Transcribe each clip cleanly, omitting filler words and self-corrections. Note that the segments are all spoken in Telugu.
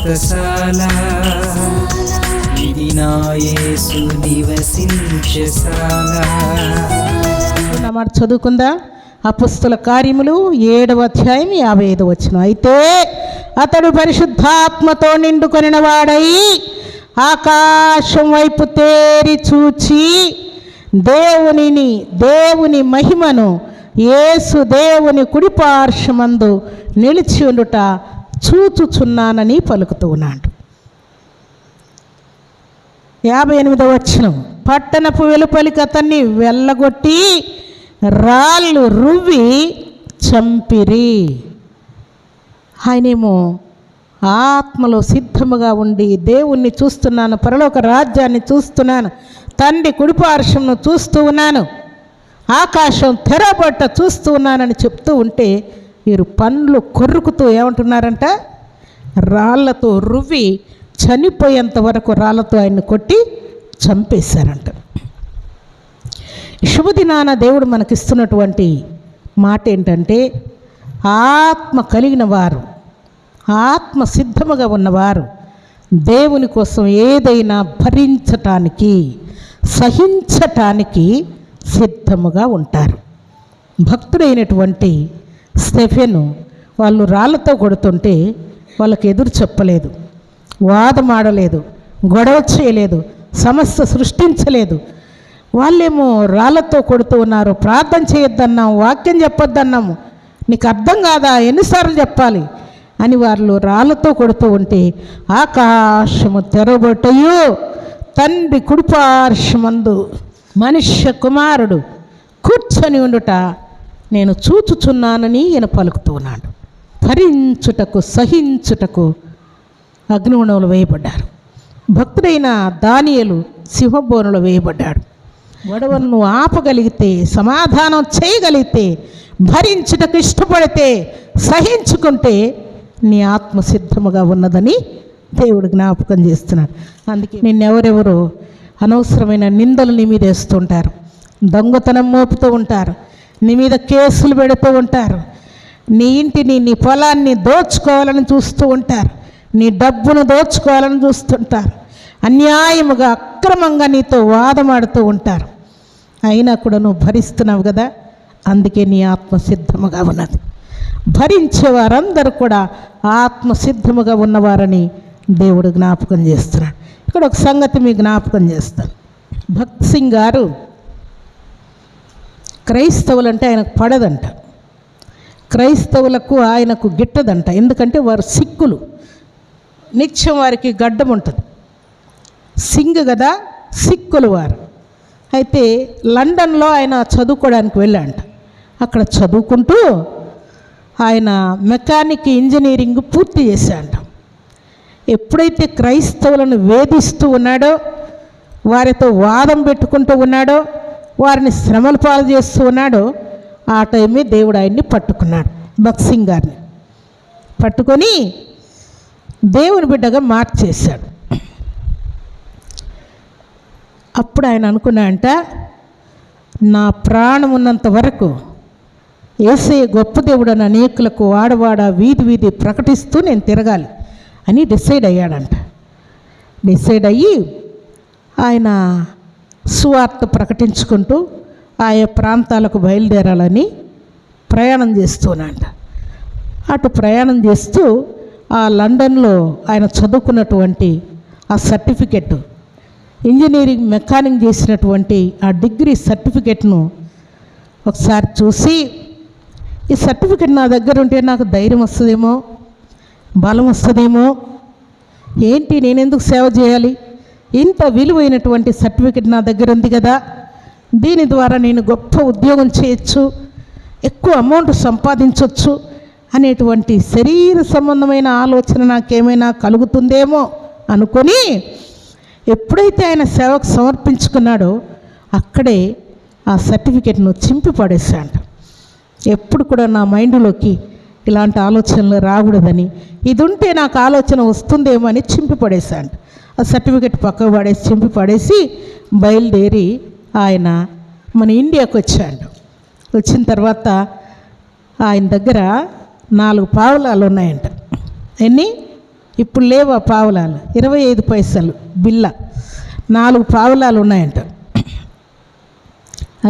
వ్రతశాల ఇది నా యేసు నివసించశాల. మాట చదువుకుందా? అపొస్తలుల కార్యములు 7వ అధ్యాయం 55వ వచనం. అయితే అతడు పరిశుద్ధాత్మతో నిండుకొనిన వాడై ఆకాశం వైపు తేరి చూచి దేవుని మహిమను యేసు దేవుని కుడిపార్శ్వమందు నిలిచి ఉండుట చూచుచున్నానని పలుకుతూ ఉన్నాడు. 58వ వచనం. పట్టణపు వెలుపలికి అతన్ని వెళ్ళగొట్టి రాళ్ళు రువ్వి చంపిరి. ఆయనేమో ఆత్మలో సిద్ధముగా ఉండి దేవుణ్ణి చూస్తున్నాను, పరలోక రాజ్యాన్ని చూస్తున్నాను, తండ్రి కుడిపార్శ్వంను చూస్తూ ఉన్నాను, ఆకాశం తెరబట్ట చూస్తూ ఉన్నానని చెప్తూ ఉంటే వీరు పండ్లు కొరుకుతూ ఏమంటున్నారంట? రాళ్లతో రువ్వి చనిపోయేంత వరకు రాళ్లతో ఆయన్ని కొట్టి చంపేశారంట. శుభదినాన దేవుడు మనకిస్తున్నటువంటి మాట ఏంటంటే, ఆత్మ కలిగిన వారు, ఆత్మ సిద్ధముగా ఉన్నవారు దేవుని కోసం ఏదైనా భరించటానికి, సహించటానికి సిద్ధముగా ఉంటారు. భక్తుడైనటువంటి స్టెఫెను వాళ్ళు రాళ్లతో కొడుతుంటే వాళ్ళకి ఎదురు చెప్పలేదు, వాదమాడలేదు, గొడవ చేయలేదు, సమస్య సృష్టించలేదు. వాళ్ళేమో రాళ్లతో కొడుతూ ఉన్నారు. ప్రార్థన చేయొద్దన్నాము, వాక్యం చెప్పొద్దన్నాము, నీకు అర్థం కాదా, ఎన్నిసార్లు చెప్పాలి అని వాళ్ళు రాళ్లతో కొడుతూ ఉంటే ఆకాశము తెరబొట్టయు తండ్రి కుడిపార్శ్వమందు మనుష్య కుమారుడు కూర్చొని ఉండుట నేను చూచుచున్నానని ఈయన పలుకుతూ ఉన్నాడు. భరించుటకు, సహించుటకు అగ్నిగుణంలో వేయబడ్డారు. భక్తుడైన దానియేలు సింహబోనులో వేయబడ్డాడు. గొడవలను ఆపగలిగితే, సమాధానం చేయగలిగితే, భరించుటకు ఇష్టపడితే, సహించుకుంటే నీ ఆత్మ సిద్ధముగా ఉన్నదని దేవుడు జ్ఞాపకం చేస్తున్నాడు. అందుకే నిన్నెవరెవరో అనవసరమైన నిందలు నీ మీద వేస్తుంటారు, దొంగతనం మోపుతూ ఉంటారు, నీ మీద కేసులు పెడుతూ ఉంటారు, నీ ఇంటిని, నీ పొలాన్ని దోచుకోవాలని చూస్తూ ఉంటారు, నీ డబ్బును దోచుకోవాలని చూస్తుంటారు, అన్యాయముగా అక్రమంగా నీతో వాదమాడుతూ ఉంటారు. అయినా కూడా నువ్వు భరిస్తున్నావు కదా, అందుకే నీ ఆత్మ సిద్ధముగా ఉన్నది. భరించే వారందరూ కూడా ఆత్మ సిద్ధముగా ఉన్నవారని దేవుడు జ్ఞాపకం చేస్తున్నాడు. ఇక్కడ ఒక సంగతి మీ జ్ఞాపకం చేస్తాను. భక్త్ సింగ్ గారు క్రైస్తవులంటే ఆయనకు పడదంట, క్రైస్తవులకు ఆయనకు గిట్టదంట. ఎందుకంటే వారు సిక్కులు, నిత్యం వారికి గడ్డం ఉంటుంది. సింగ్ కదా, సిక్కులు వారు. అయితే లండన్లో ఆయన చదువుకోవడానికి వెళ్ళాడంట. అక్కడ చదువుకుంటూ ఆయన మెకానిక్ ఇంజనీరింగ్ పూర్తి చేశాడంట. ఎప్పుడైతే క్రైస్తవులను వేధిస్తూ ఉన్నాడో, వారితో వాదం పెట్టుకుంటూ ఉన్నాడో, వారిని శ్రమల పాలు చేస్తూ ఉన్నాడో, ఆ టైమే దేవుడు ఆయన్ని పట్టుకున్నాడు. భక్త్ సింగ్ గారిని పట్టుకొని దేవుని బిడ్డగా మార్చేశాడు. అప్పుడు ఆయన అనుకున్నాడంట, నా ప్రాణం ఉన్నంత వరకు యేసయ్య గొప్ప దేవుడు అని అనేకులకు వాడవాడ వీధి వీధి ప్రకటిస్తూ నేను తిరగాలి అని డిసైడ్ అయ్యాడంట. డిసైడ్ అయ్యి ఆయన సువార్త ప్రకటించుకుంటూ ఆయా ప్రాంతాలకు బయలుదేరాలని ప్రయాణం చేస్తున్నాడంట. అటు ప్రయాణం చేస్తూ ఆ లండన్లో ఆయన చదువుకున్నటువంటి ఆ సర్టిఫికెట్, ఇంజనీరింగ్ మెకానిక్ చేసినటువంటి ఆ డిగ్రీ సర్టిఫికెట్ను ఒకసారి చూసి, ఈ సర్టిఫికెట్ నా దగ్గర ఉంటే నాకు ధైర్యం వస్తుందేమో, బలం వస్తుందేమో, ఏంటి నేనెందుకు సేవ చేయాలి, ఇంత విలువైనటువంటి సర్టిఫికెట్ నా దగ్గర ఉంది కదా, దీని ద్వారా నేను గొప్ప ఉద్యోగం చేయొచ్చు, ఎక్కువ అమౌంట్ సంపాదించవచ్చు అనేటువంటి శరీర సంబంధమైన ఆలోచన నాకేమైనా కలుగుతుందేమో అనుకొని ఎప్పుడైతే ఆయన సేవకు సమర్పించుకున్నాడో అక్కడే ఆ సర్టిఫికెట్ను చింపి పడేశాడు. ఎప్పుడు కూడా నా మైండ్లోకి ఇలాంటి ఆలోచనలు రాకూడదని, ఇది ఉంటే నాకు ఆలోచన వస్తుందేమో అని చింపి పడేశాడు. ఆ సర్టిఫికెట్ పక్కకు పడేసి చింపి పడేసి బయలుదేరి ఆయన మన ఇండియాకు వచ్చాడు. వచ్చిన తర్వాత ఆయన దగ్గర 4 పావులాలు ఉన్నాయంట. ఎన్ని? ఇప్పుడు లేవు ఆ పావులాలు, 25 పైసలు బిల్ల, 4 పావులాలు ఉన్నాయంట.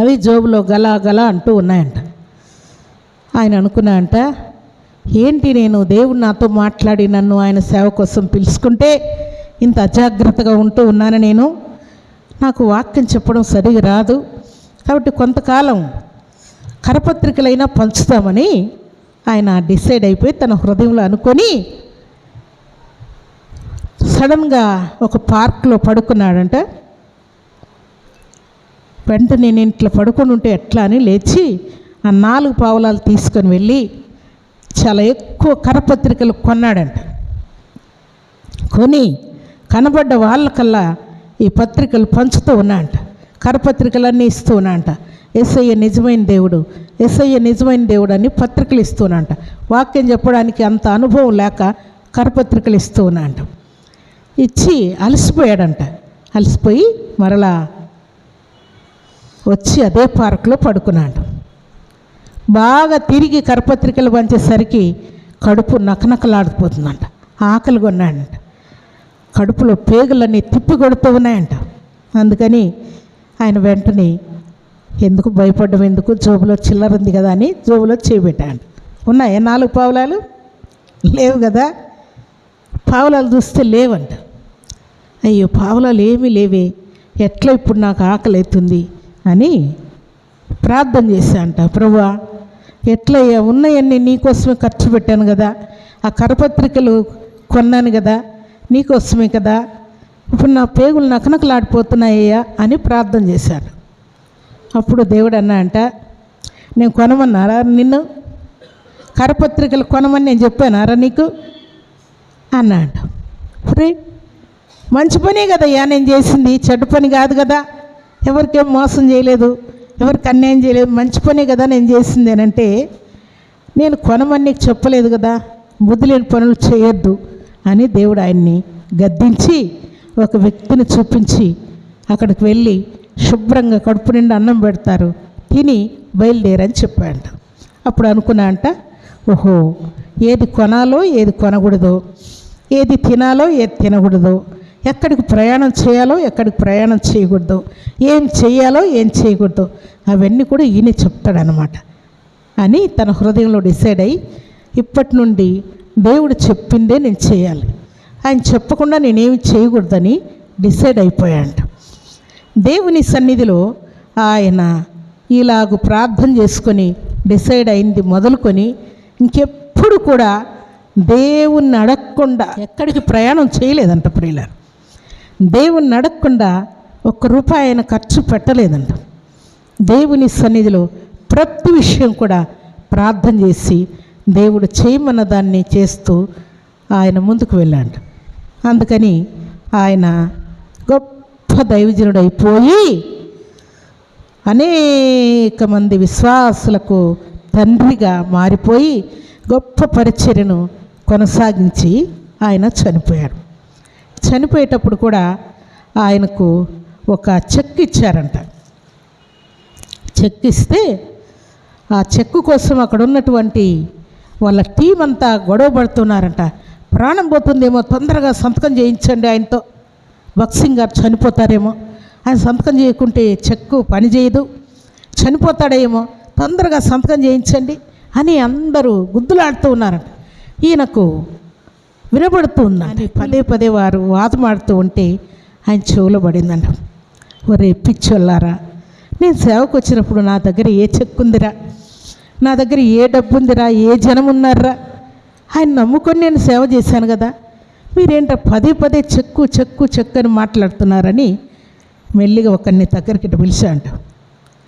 అవి జోబులో గలా గలా అంటూ ఉన్నాయంట. ఆయన అనుకున్నా అంట, ఏంటి నేను దేవుడు నాతో మాట్లాడి నన్ను ఆయన సేవ కోసం పిలుచుకుంటే ఇంత అజాగ్రత్తగా ఉంటూ ఉన్నాను, నేను నాకు వాక్యం చెప్పడం సరిగా రాదు, కాబట్టి కొంతకాలం కరపత్రికలైనా పంచుతామని ఆయన డిసైడ్ అయిపోయి తన హృదయంలో అనుకొని సడన్గా ఒక పార్క్లో పడుకున్నాడంట. వెంటనే నేను ఇట్లా పడుకొని ఉంటే ఎట్లా అని లేచి ఆ 4 పావులాలు తీసుకొని వెళ్ళి చాలా ఎక్కువ కరపత్రికలు కొన్నాడంట. కొని కనబడ్డ వాళ్ళకల్లా ఈ పత్రికలు పంచుతూ ఉన్నాయంట, కరపత్రికలన్నీ ఇస్తూ ఉన్నాయంట. యేసయ్య నిజమైన దేవుడు, యేసయ్య నిజమైన దేవుడు అని పత్రికలు ఇస్తున్నాంట. వాక్యం చెప్పడానికి అంత అనుభవం లేక కరపత్రికలు ఇస్తూ ఉన్నాయంట. ఇచ్చి అలసిపోయాడంట. అలసిపోయి మరలా వచ్చి అదే పార్కులో పడుకున్నాడు. బాగా తిరిగి కరపత్రికలు పంచేసరికి కడుపు నకనకలాడిపోతుందంట, ఆకలి కొన్నాడంట. కడుపులో పేగులన్నీ తిప్పి కొడుతూ ఉన్నాయంట. అందుకని ఆయన వెంటనే ఎందుకు భయపడ్డం ఎందుకు, జోబులో చిల్లర ఉంది కదా అని జోబులో చేయబెట్టాడు. ఉన్నాయా 4 పావులాలు? లేవు కదా. పావులాలు చూస్తే లేవంట. అయ్యో పావులాలు ఏమీ లేవే, ఎట్లా ఇప్పుడు నాకు ఆకలి అవుతుంది అని ప్రార్థన చేశాంట. ప్రభువా, ఎట్లా ఉన్నాయన్నీ నీకోసమే ఖర్చు పెట్టాను కదా, ఆ కరపత్రికలు కొన్నాను కదా, నీకోసమే కదా, ఇప్పుడు నా పేగులు నకనకలాడిపోతున్నాయ్యా అని ప్రార్థన చేశాడు. అప్పుడు దేవుడు అన్నా అంట, నేను కొనమన్నారా నిన్ను? కరపత్రికలు కొనమని నేను చెప్పానారా నీకు అన్నా అంట. ఫ్రీ మంచి పనే కదయ్యా నేను చేసింది, చెడ్డ పని కాదు కదా, ఎవరికేం మోసం చేయలేదు, ఎవరికి అన్యాయం చేయలేదు, మంచి పనే కదా నేను చేసింది అని అంటే, నేను కొనమని నీకు చెప్పలేదు కదా, బుద్ధి లేని పనులు చేయొద్దు అని దేవుడు ఆయన్ని గద్దించి ఒక వ్యక్తిని చూపించి అక్కడికి వెళ్ళి శుభ్రంగా కడుపు నిండా అన్నం పెడతారు, తిని బయలుదేరని చెప్పాడంట. అప్పుడు అనుకున్నా అంట, ఓహో ఏది కొనాలో ఏది కొనకూడదో, ఏది తినాలో ఏది తినకూడదో, ఎక్కడికి ప్రయాణం చేయాలో ఎక్కడికి ప్రయాణం చేయకూడదు, ఏం చేయాలో ఏం చేయకూడదు అవన్నీ కూడా ఈయన చెప్తాడనమాట అని తన హృదయంలో డిసైడ్ అయ్యి ఇప్పటి నుండి దేవుడు చెప్పిందే నేను చేయాలి, ఆయన చెప్పకుండా నేనేమి చేయకూడదని డిసైడ్ అయిపోయాడంట. దేవుని సన్నిధిలో ఆయన ఇలాగ ప్రార్థన చేసుకొని డిసైడ్ అయింది మొదలుకొని ఇంకెప్పుడు కూడా దేవుణ్ణి అడగకుండా ఎక్కడికి ప్రయాణం చేయలేదంట. ప్రియులారా, దేవుణ్ణి అడగకుండా ₹1 ఆయన ఖర్చు పెట్టలేదంట. దేవుని సన్నిధిలో ప్రతి విషయం కూడా ప్రార్థన చేసి దేవుడు చేయమన్న దాన్ని చేస్తూ ఆయన ముందుకు వెళ్ళాడు. అందుకని ఆయన గొప్ప దైవజనుడు అయిపోయి అనేక మంది విశ్వాసులకు తండ్రిగా మారిపోయి గొప్ప పరిచర్యను కొనసాగించి ఆయన చనిపోయాడు. చనిపోయేటప్పుడు కూడా ఆయనకు ఒక చెక్ ఇచ్చారంట. చెక్ ఇస్తే ఆ చెక్కు కోసం అక్కడ ఉన్నటువంటి వాళ్ళ టీం అంతా గొడవ పడుతున్నారంట. ప్రాణం పోతుందేమో, తొందరగా సంతకం చేయించండి, ఆయనతో భక్సింగ్ గారు చనిపోతారేమో, ఆయన సంతకం చేయకుంటే చెక్కు పనిచేయదు, చనిపోతాడేమో, తొందరగా సంతకం చేయించండి అని అందరూ గుద్దులాడుతూ ఉన్నారంట. ఈయనకు వినబడుతూ ఉందని పదే వారు వాదమాడుతూ ఉంటే ఆయన చెవులో పడిందంట. ఒరే పిచ్చోళ్ళారా, నేను సేవకు వచ్చినప్పుడు నా దగ్గర ఏ చెక్కు ఉందిరా, నా దగ్గర ఏ డబ్బు ఉందిరా, ఏ జనం ఉన్నారా, ఆయన నమ్ముకొని నేను సేవ చేశాను కదా, మీరేంట పదే చెక్కు చెక్కు చెక్కు అని మాట్లాడుతున్నారని మెల్లిగా ఒకరిని దగ్గరికి పిలిచా అంట.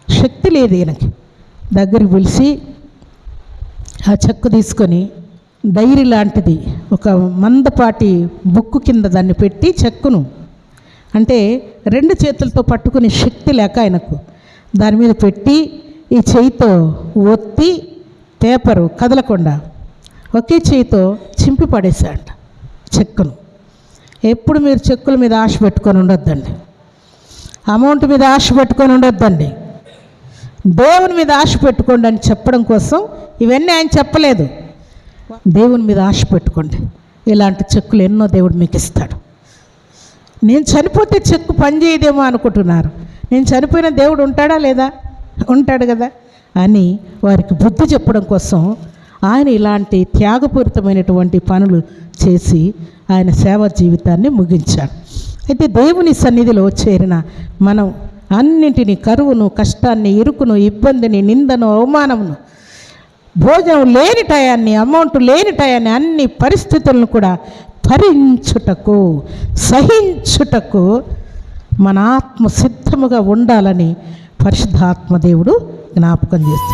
శక్తి లేదు ఈయనకి. దగ్గరికి పిలిచి ఆ చెక్కు తీసుకొని డైరీ లాంటిది ఒక మందపాటి బుక్కు కింద దాన్ని పెట్టి చెక్కును అంటే 2 చేతులతో పట్టుకునే శక్తి లేక ఆయనకు దాని మీద పెట్టి ఈ చేయితో ఒత్తి పేపరు కదలకుండా ఒకే చేయితో చింపి పడేశాడంట చెక్కును. ఎప్పుడు మీరు చెక్కుల మీద ఆశ పెట్టుకొని ఉండొద్దండి, అమౌంట్ మీద ఆశ పెట్టుకొని ఉండొద్దండి, దేవుని మీద ఆశ పెట్టుకోండి అని చెప్పడం కోసం ఇవన్నీ ఆయన చెప్పలేదు. దేవుని మీద ఆశ పెట్టుకోండి, ఇలాంటి చెక్కులు ఎన్నో దేవుడు మీకు ఇస్తాడు. నేను చనిపోతే చెక్కు పనిచేయదేమో అనుకుంటున్నారు. నేను చనిపోయిన దేవుడు ఉంటాడా లేదా? ఉంటాడు కదా అని వారికి బుద్ధి చెప్పడం కోసం ఆయన ఇలాంటి త్యాగపూరితమైనటువంటి పనులు చేసి ఆయన సేవా జీవితాన్ని ముగించాడు. అయితే దేవుని సన్నిధిలో చేరిన మనం అన్నింటినీ, కరువును, కష్టాన్ని, ఇరుకును, ఇబ్బందిని, నిందను, అవమానమును, భోజనం లేని టయాన్ని, అమౌంట్ లేని టయాన్ని, అన్ని పరిస్థితులను కూడా భరించుటకు, సహించుటకు మన ఆత్మ సిద్ధముగా ఉండాలని పరిశుద్ధాత్మ దేవుడు జ్ఞాపకం చేస్తాడు.